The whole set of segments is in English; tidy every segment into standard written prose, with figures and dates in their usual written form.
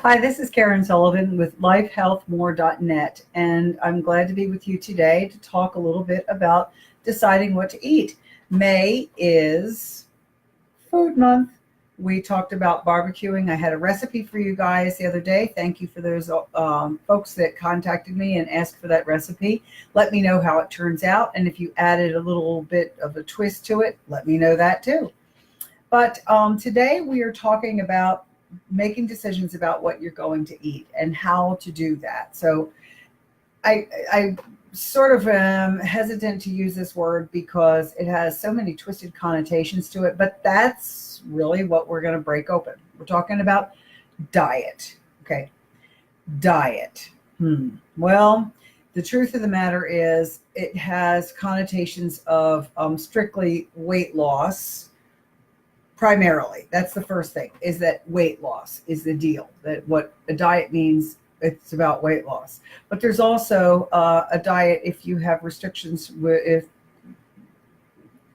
Hi, this is Karen Sullivan with lifehealthmore.net, and I'm glad to be with you today to talk a little bit about deciding what to eat. May is Food Month. We talked about barbecuing. I had a recipe for you guys the other day. Thank you for those folks that contacted me and asked for that recipe. Let me know how it turns out, and if you added a little bit of a twist to it, let me know that too. But today we are talking about making decisions about what you're going to eat and how to do that. So I sort of am hesitant to use this word because it has so many twisted connotations to it, but that's really what we're going to break open. We're talking about diet. Okay. Diet. Well, the truth of the matter is it has connotations of strictly weight loss. Primarily, that's the first thing, is that weight loss is the deal. That what a diet means, it's about weight loss. But there's also a diet if you have restrictions, if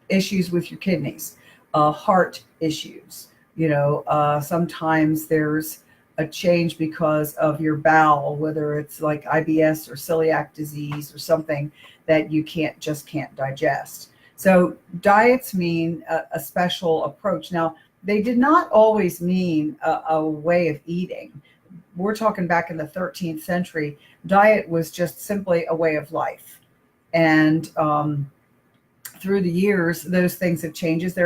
issues with your kidneys, heart issues. Sometimes there's a change because of your bowel, whether it's like IBS or celiac disease or something that you can't digest. So diets mean a special approach. Now, they did not always mean a way of eating. We're talking back in the 13th century. Diet was just simply a way of life. And through the years, those things have changed.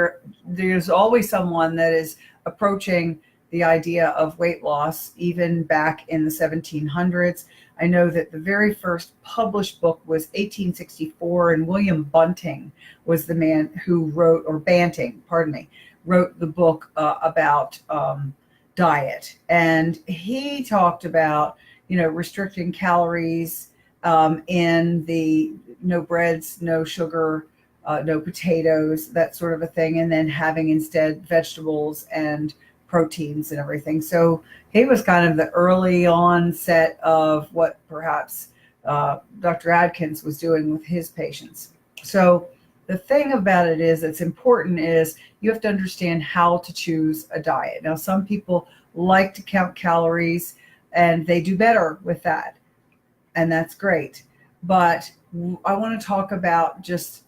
There's always someone that is approaching the idea of weight loss, even back in the 1700s. I know that the very first published book was 1864, and William Bunting was the man who wrote, or Banting, pardon me, wrote the book about diet. And he talked about, restricting calories, in the no breads, no sugar, no potatoes, that sort of a thing, and then having instead vegetables and proteins and everything. So he was kind of the early onset of what perhaps Dr. Adkins was doing with his patients. So the thing about it is, it's important is you have to understand how to choose a diet. Now, some people like to count calories and they do better with that. And that's great. But I want to talk about just,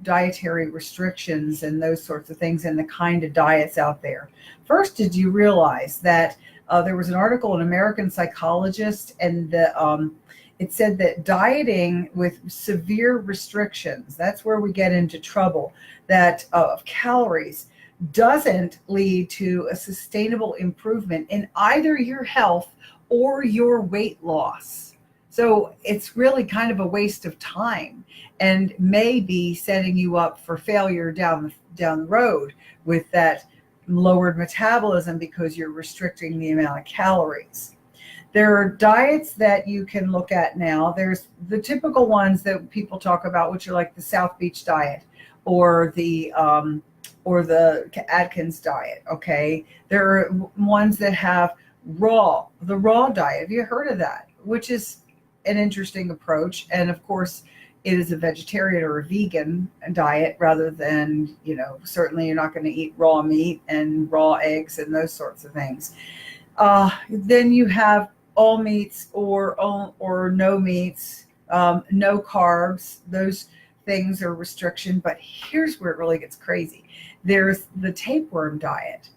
dietary restrictions and those sorts of things and the kind of diets out there. First, did you realize that there was an article in American Psychologist, and it said that dieting with severe restrictions, that's where we get into trouble, that of calories doesn't lead to a sustainable improvement in either your health or your weight loss. So it's really kind of a waste of time and may be setting you up for failure down the road with that lowered metabolism because you're restricting the amount of calories. There are diets that you can look at now. There's the typical ones that people talk about, which are like the South Beach diet or the Atkins diet. Okay, there are ones that have the raw diet. Have you heard of that? Which is an interesting approach. And of course, it is a vegetarian or a vegan diet rather than, certainly you're not going to eat raw meat and raw eggs and those sorts of things. Then you have all meats or no meats, no carbs. Those things are restriction. But here's where it really gets crazy. There's the tapeworm diet,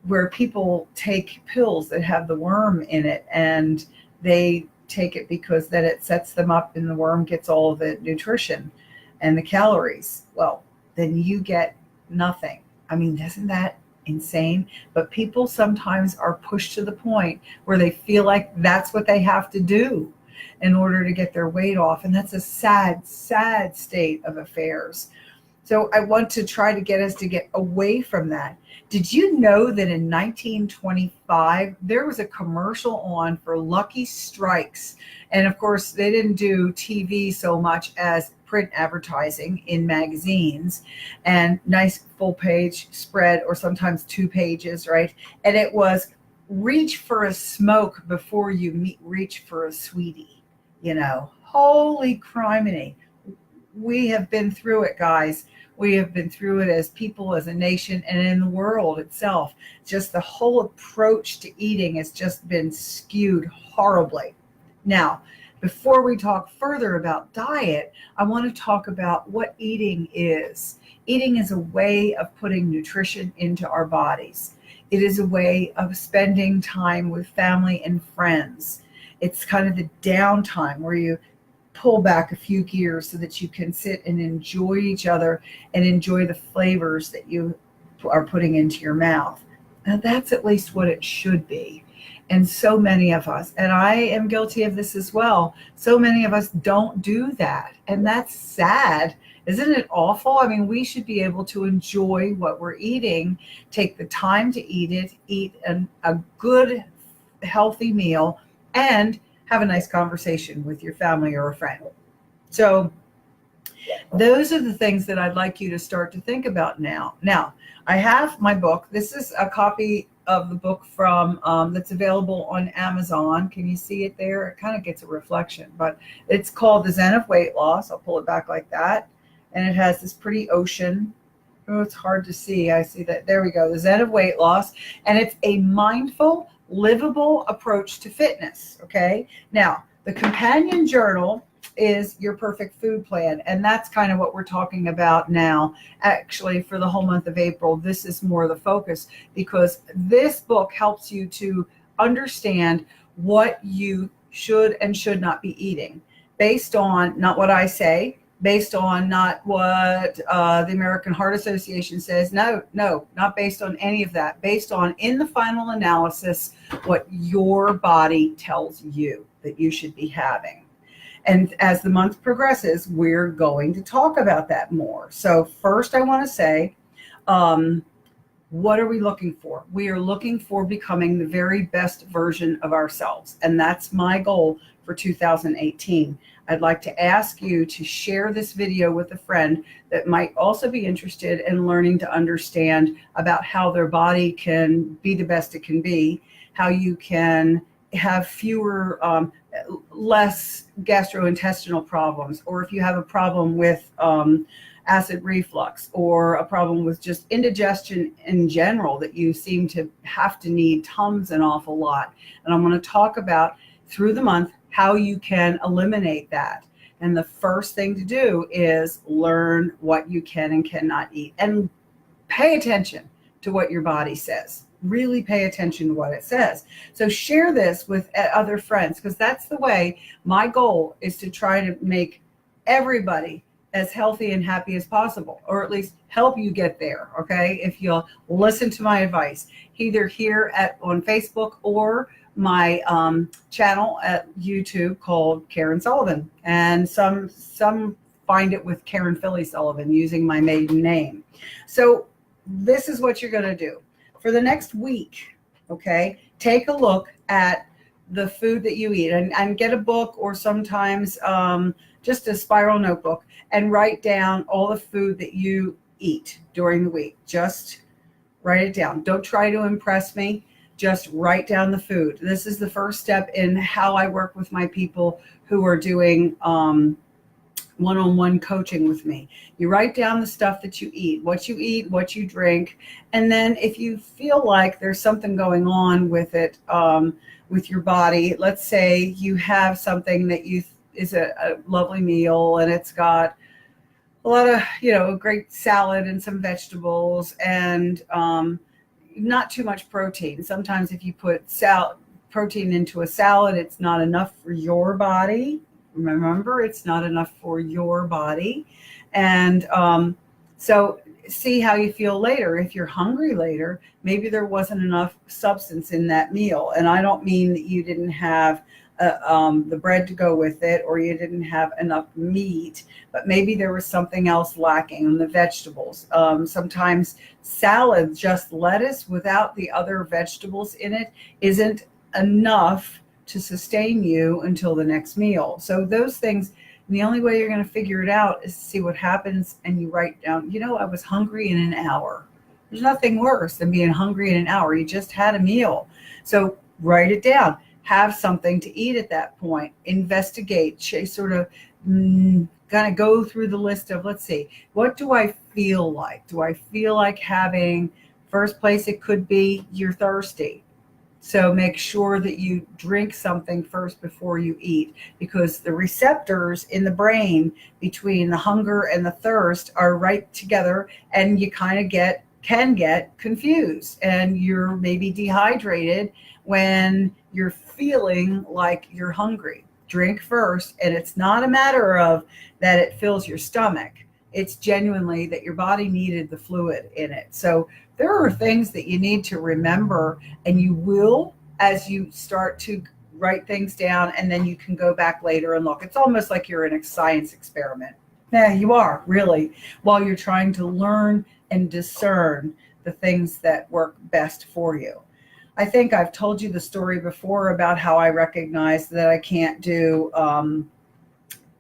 where people take pills that have the worm in it, and they take it because then it sets them up and the worm gets all of the nutrition and the calories. Well, then you get nothing. I mean, isn't that insane? But people sometimes are pushed to the point where they feel like that's what they have to do in order to get their weight off. And that's a sad, sad state of affairs. So I want to try to get us to get away from that. Did you know that in 1925, there was a commercial on for Lucky Strikes? And of course, they didn't do TV so much as print advertising in magazines and nice full page spread, or sometimes 2 pages, right? And it was reach for a smoke before you reach for a sweetie. Holy criminy. We have been through it, guys. We have been through it as people, as a nation, and in the world itself. Just the whole approach to eating has just been skewed horribly. Now, before we talk further about diet, I want to talk about what eating is. Eating is a way of putting nutrition into our bodies. It is a way of spending time with family and friends. It's kind of the downtime where you pull back a few gears so that you can sit and enjoy each other and enjoy the flavors that you are putting into your mouth. Now, that's at least what it should be. And so many of us, and I am guilty of this as well, so many of us don't do that. And that's sad. Isn't it awful? I mean, we should be able to enjoy what we're eating, take the time to eat it, eat a good, healthy meal, and have a nice conversation with your family or a friend. So those are the things that I'd like you to start to think about now. Now, I have my book. This is a copy of the book from that's available on Amazon. Can you see it there? It kind of gets a reflection, but it's called The Zen of Weight Loss. I'll pull it back like that. And it has this pretty ocean. Oh, it's hard to see. I see that. There we go. The Zen of Weight Loss. And it's a mindful, livable approach to fitness. Okay. Now, the companion journal is Your Perfect Food Plan. And that's kind of what we're talking about now. Actually, for the whole month of April, this is more the focus, because this book helps you to understand what you should and should not be eating based on not what I say, based on not what the American Heart Association says. No, not based on any of that. Based on, in the final analysis, what your body tells you that you should be having. And as the month progresses, we're going to talk about that more. So first I want to say, what are we looking for? We are looking for becoming the very best version of ourselves. And that's my goal for 2018. I'd like to ask you to share this video with a friend that might also be interested in learning to understand about how their body can be the best it can be, how you can have fewer, less gastrointestinal problems, or if you have a problem with acid reflux or a problem with just indigestion in general, that you seem to have to need Tums an awful lot. And I'm going to talk about through the month how you can eliminate that. And the first thing to do is learn what you can and cannot eat, and pay attention to what your body says. Really pay attention to what it says. So share this with other friends, because that's the way. My goal is to try to make everybody as healthy and happy as possible, or at least help you get there. Okay, if you'll listen to my advice, either here on Facebook or my channel at YouTube called Karen Sullivan, and some find it with Karen Philly Sullivan using my maiden name. So this is what you're going to do for the next week. Okay, take a look at the food that you eat, and get a book, or sometimes just a spiral notebook, and write down all the food that you eat during the week. Just write it down. Don't try to impress me. Just write down the food. This is the first step in how I work with my people who are doing one-on-one coaching with me. You write down the stuff that you eat, what you drink, and then if you feel like there's something going on with it, with your body, let's say you have something that is a lovely meal, and it's got a lot of, a great salad and some vegetables, and not too much protein. Sometimes if you put protein into a salad, it's not enough for your body. Remember, it's not enough for your body. And so see how you feel later. If you're hungry later, maybe there wasn't enough substance in that meal. And I don't mean that you didn't have the bread to go with it, or you didn't have enough meat, but maybe there was something else lacking in the vegetables. Sometimes salad, just lettuce without the other vegetables in it, isn't enough to sustain you until the next meal. So those things, the only way you're going to figure it out is to see what happens, and you write down, I was hungry in an hour. There's nothing worse than being hungry in an hour. You just had a meal. So write it down. Have something to eat at that point. Investigate, sort of kind of go through the list of, let's see, what do I feel like? Do I feel like having, first place, it could be you're thirsty. So make sure that you drink something first before you eat, because the receptors in the brain between the hunger and the thirst are right together, and you kind of can get confused, and you're maybe dehydrated when you're feeling like you're hungry. Drink first, and it's not a matter of that it fills your stomach. It's genuinely that your body needed the fluid in it. So there are things that you need to remember, and you will as you start to write things down, and then you can go back later and look. It's almost like you're in a science experiment. Yeah, you are, really, while you're trying to learn and discern the things that work best for you. I think I've told you the story before about how I recognized that I can't do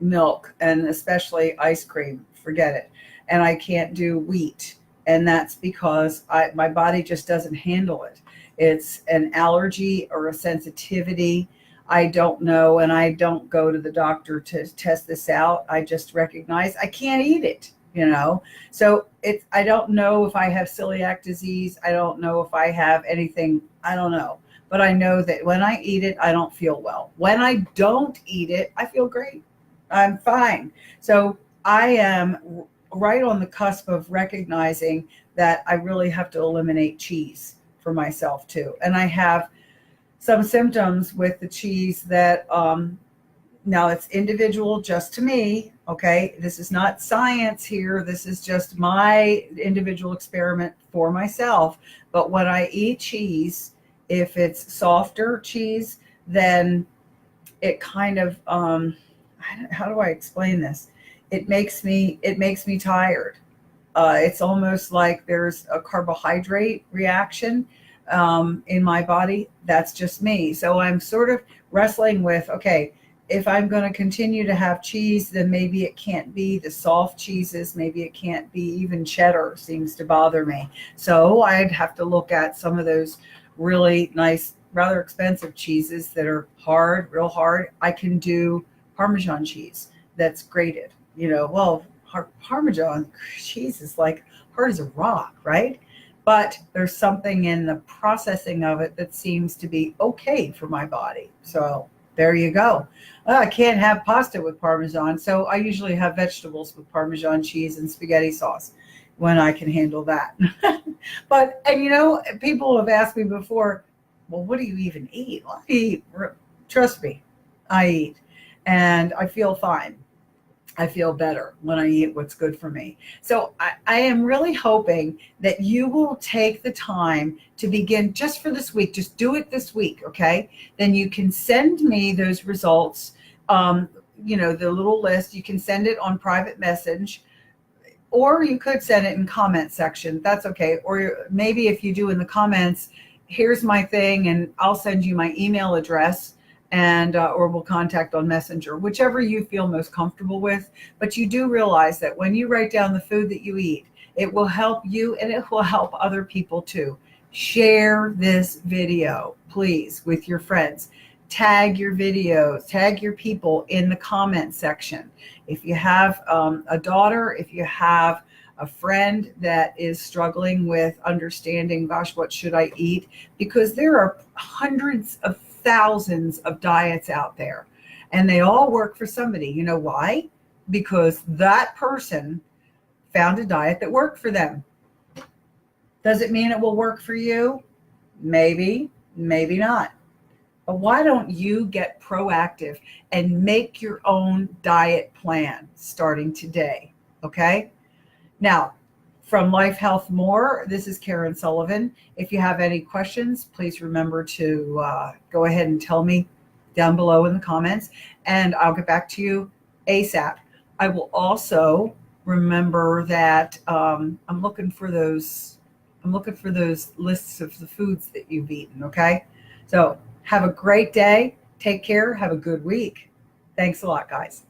milk, and especially ice cream. Forget it. And I can't do wheat. And that's because my body just doesn't handle it. It's an allergy or a sensitivity. I don't know. And I don't go to the doctor to test this out. I just recognize I can't eat it, you know? So I don't know if I have celiac disease. I don't know if I have anything. I don't know. But I know that when I eat it, I don't feel well. When I don't eat it, I feel great. I'm fine. So I am right on the cusp of recognizing that I really have to eliminate cheese for myself too. And I have some symptoms with the cheese that now it's individual just to me. Okay. This is not science here. This is just my individual experiment for myself. But when I eat cheese, if it's softer cheese, then it kind of, how do I explain this? It makes me tired. It's almost like there's a carbohydrate reaction in my body. That's just me. So I'm sort of wrestling with, okay, if I'm going to continue to have cheese, then maybe it can't be the soft cheeses. Maybe it can't be even cheddar seems to bother me. So I'd have to look at some of those really nice, rather expensive cheeses that are hard, real hard. I can do Parmesan cheese that's grated. You know, well, Parmesan cheese is like hard as a rock, right? But there's something in the processing of it that seems to be okay for my body. So there you go. I can't have pasta with Parmesan, so I usually have vegetables with Parmesan cheese and spaghetti sauce when I can handle that. But, and you know, people have asked me before, well, what do you even eat? Well, I eat. Trust me, I eat. And I feel fine. I feel better when I eat what's good for me. So I am really hoping that you will take the time to begin just for this week. Just do it this week, okay? Then you can send me those results, you know, the little list. You can send it on private message, or you could send it in comment section. That's okay. Or maybe if you do in the comments, here's my thing, and I'll send you my email address, and or we'll contact on Messenger, whichever you feel most comfortable with. But you do realize that when you write down the food that you eat, it will help you and it will help other people too. Share this video, please, with your friends. Tag your videos, tag your people in the comment section. If you have a daughter, if you have a friend that is struggling with understanding, gosh, what should I eat? Because there are hundreds of thousands of diets out there, and they all work for somebody. You know why? Because that person found a diet that worked for them. Does it mean it will work for you? Maybe, maybe not. But why don't you get proactive and make your own diet plan starting today? Okay. Now, from Life Health More, this is Karen Sullivan. If you have any questions, please remember to go ahead and tell me down below in the comments, and I'll get back to you ASAP. I will also remember that I'm looking for those lists of the foods that you've eaten. Okay, so have a great day. Take care. Have a good week. Thanks a lot, guys.